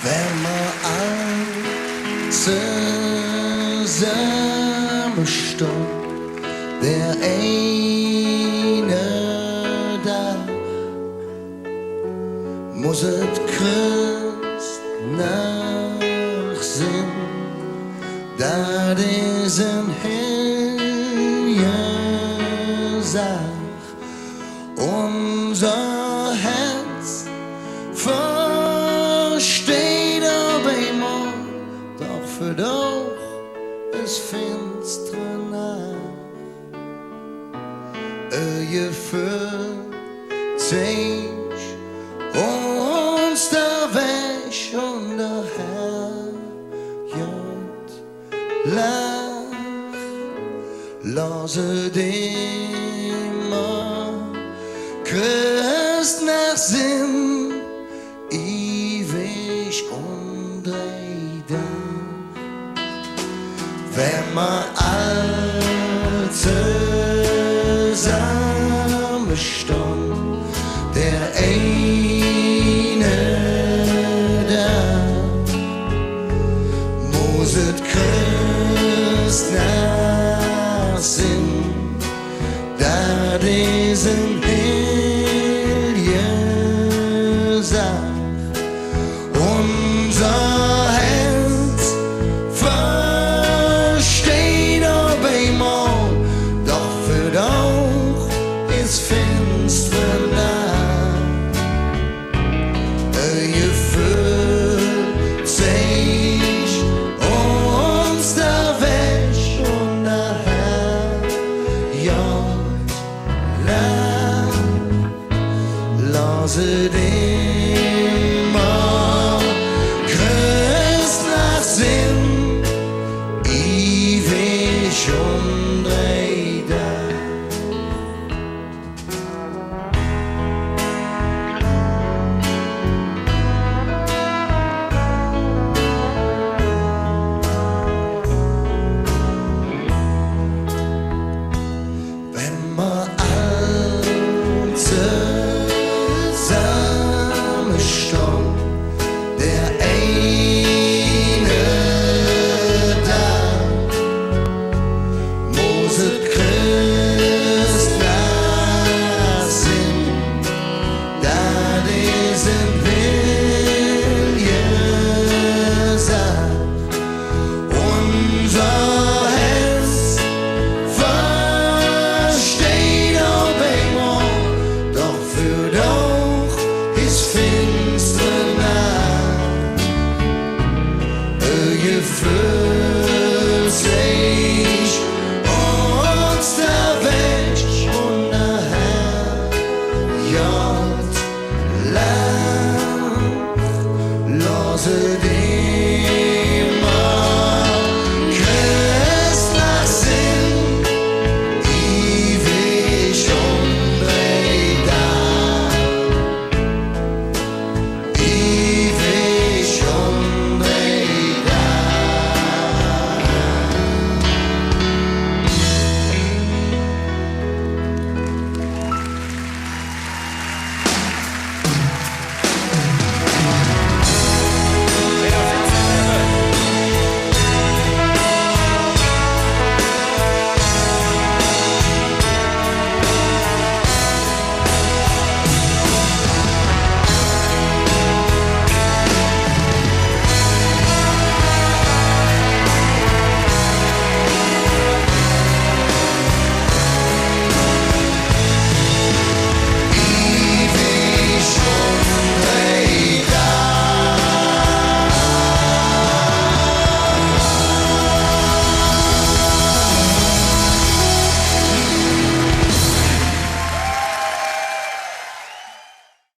Wenn wir all zusammen stehen, der eine da, muss es Christnacht sein, da diesen Helge sagt, unser Herz versteht aber immer, doch für doch ist finstere Nacht. Gefühl sich uns der Weg und der Herr jod lach, lasse dimmer Christ nach Sinn ewig und dreidach. Wenn man alte zusammen stehen, der eine da, muss es Christnacht sein, da diesen Helge sagt, unser Herz versteht aber immer, doch für doch ist finstere Nacht. Gefühl sich uns der Weg und der Herr jod lach, lasse dimmer Christnacht Sinn ewig und dreidach. Wenn wir all zusammen stehen, der eine da, muss es Christnacht sein, da diesen Helge sagt, unser Herz versteht aber immer, doch für doch ist finstere Nacht. Gefühl sich uns der Weg und der Herr jod lach, lasse